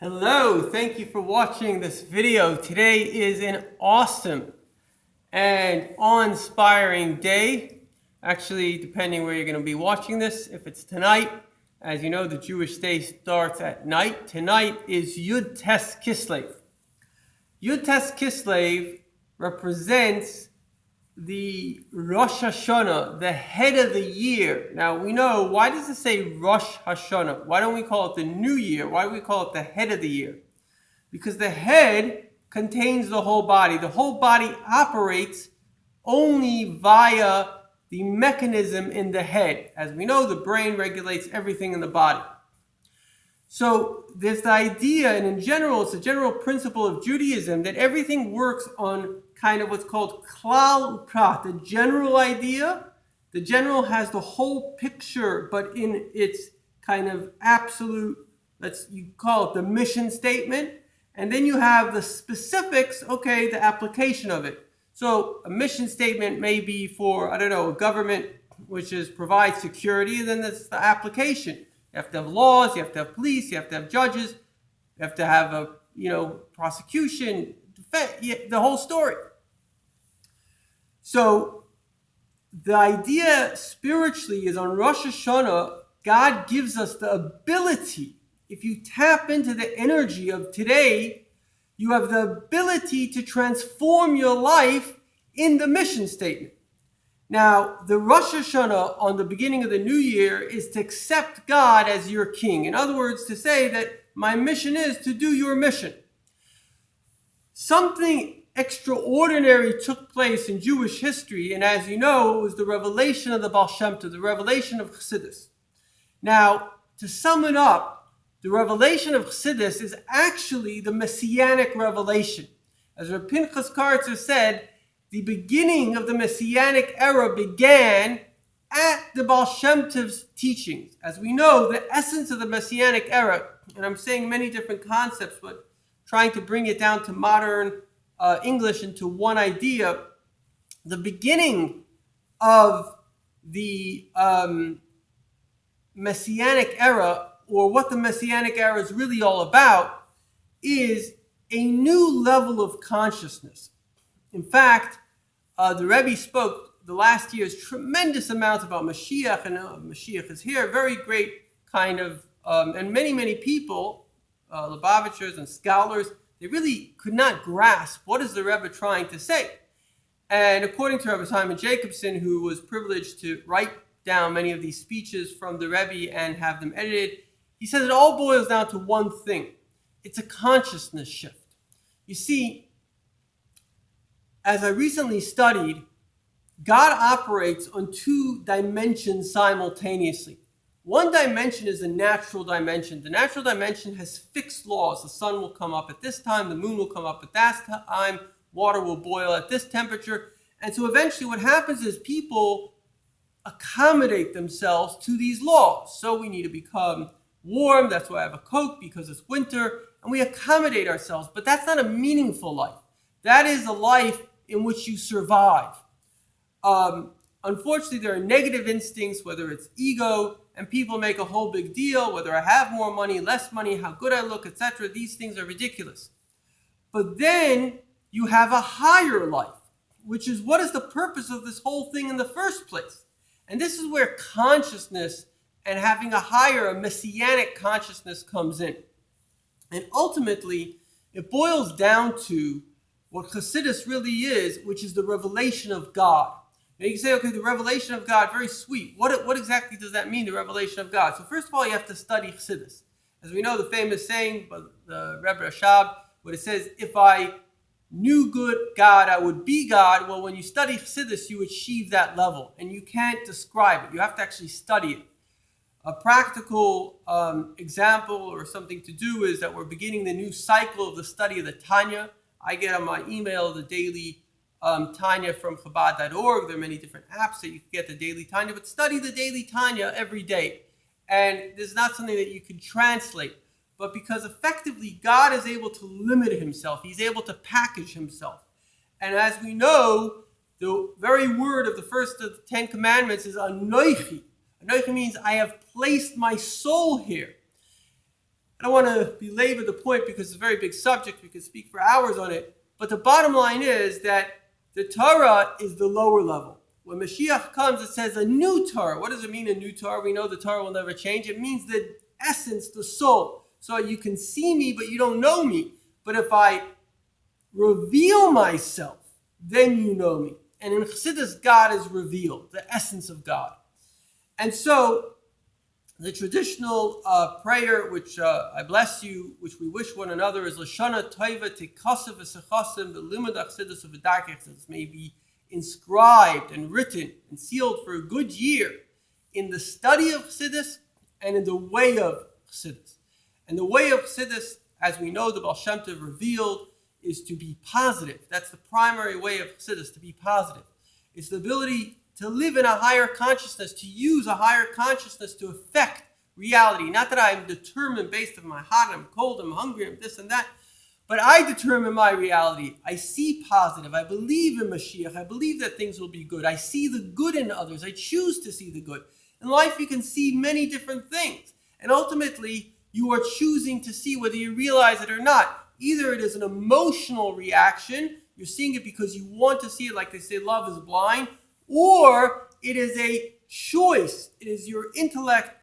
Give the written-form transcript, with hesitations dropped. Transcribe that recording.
Hello, thank you for watching this video. Today is an awesome and awe-inspiring day. Actually, depending where you're going to be watching this, if it's tonight, as you know, the Jewish day starts at night. Tonight is Yud Tes Kislev. Yud Tes Kislev represents the Rosh Hashanah, the head of the year. Now we know, why does it say Rosh Hashanah? Why don't we call it the new year? Why do we call it the head of the year? Because the head contains the whole body. The whole body operates only via the mechanism in the head. As we know, the brain regulates everything in the body. So there's the idea, and in general, it's a general principle of Judaism, that everything works on kind of what's called klal prat, the general idea. The general has the whole picture, but in its kind of absolute, you call it the mission statement. And then you have the specifics, okay, the application of it. So a mission statement may be for, a government which is provide security, and then that's the application. You have to have laws, you have to have police, you have to have judges, you have to have a, prosecution, defense, the whole story. So the idea spiritually is on Rosh Hashanah, God gives us the ability. If you tap into the energy of today, you have the ability to transform your life in the mission statement. Now, the Rosh Hashanah on the beginning of the new year is to accept God as your king. In other words, to say that my mission is to do your mission. Something extraordinary took place in Jewish history, and as you know, it was the revelation of the Baal Shem Tov, the revelation of Chassidus. Now, to sum it up, the revelation of Chassidus is actually the Messianic revelation. As Reb Pinchas Kartzer said, the beginning of the Messianic era began at the Baal Shem Tov's teachings. As we know, the essence of the Messianic era, and I'm saying many different concepts, but trying to bring it down to modern English into one idea, the beginning of the Messianic era, or what the Messianic era is really all about, is a new level of consciousness. In fact, the Rebbe spoke the last year's tremendous amounts about Mashiach, and Mashiach is here, very great kind of, and many people, Lubavitchers and scholars, they really could not grasp what is the Rebbe trying to say. And according to Rebbe Simon Jacobson, who was privileged to write down many of these speeches from the Rebbe and have them edited, he says it all boils down to one thing. It's a consciousness shift. You see, as I recently studied, God operates on two dimensions simultaneously. One dimension is the natural dimension. The natural dimension has fixed laws. The sun will come up at this time, the moon will come up at that time, water will boil at this temperature. And so eventually what happens is people accommodate themselves to these laws. So we need to become warm, that's why I have a coat, because it's winter, and we accommodate ourselves. But that's not a meaningful life. That is a life in which you survive. Unfortunately, there are negative instincts, whether it's ego, and people make a whole big deal, whether I have more money, less money, how good I look, etc. These things are ridiculous. But then you have a higher life, which is what is the purpose of this whole thing in the first place. And this is where consciousness and having a messianic consciousness comes in. And ultimately, it boils down to what Chassidus really is, which is the revelation of God. Now you can say, okay, the revelation of God, very sweet. What exactly does that mean, the revelation of God? So first of all, you have to study Chassidus. As we know, the famous saying by the Rebbe Rashab, what it says, if I knew good God, I would be God. Well, when you study Chassidus, you achieve that level, and you can't describe it. You have to actually study it. A practical example or something to do is that we're beginning the new cycle of the study of the Tanya. I get on my email the daily Tanya from Chabad.org. There are many different apps that you can get the daily Tanya, but study the daily Tanya every day. And this is not something that you can translate, but because effectively God is able to limit himself. He's able to package himself. And as we know, the very word of the first of the 10 Commandments is Anoichi. Anoichi means I have placed my soul here. I don't want to belabor the point because it's a very big subject. We could speak for hours on it. But the bottom line is that the Torah is the lower level. When Mashiach comes, it says a new Torah. What does it mean, a new Torah? We know the Torah will never change. It means the essence, the soul. So you can see me, but you don't know me. But if I reveal myself, then you know me. And in Chassidus, God is revealed, the essence of God. And so the traditional prayer, which I bless you, which we wish one another, is Lashana Toiva Tikasav V'Sechasim V'Limud Chassidus V'Darkei may be inscribed and written and sealed for a good year in the study of Chassidus and in the way of Chassidus. And the way of Chassidus, as we know, the Baal Shem Tov revealed, is to be positive. That's the primary way of Chassidus, to be positive. It's the ability to live in a higher consciousness, to use a higher consciousness to affect reality. Not that I'm determined based on my hot, I'm cold, I'm hungry, I'm this and that, but I determine my reality. I see positive. I believe in Mashiach. I believe that things will be good. I see the good in others. I choose to see the good. In life, you can see many different things. And ultimately, you are choosing to see whether you realize it or not. Either it is an emotional reaction, you're seeing it because you want to see it, like they say, love is blind, or it is a choice. It is your intellect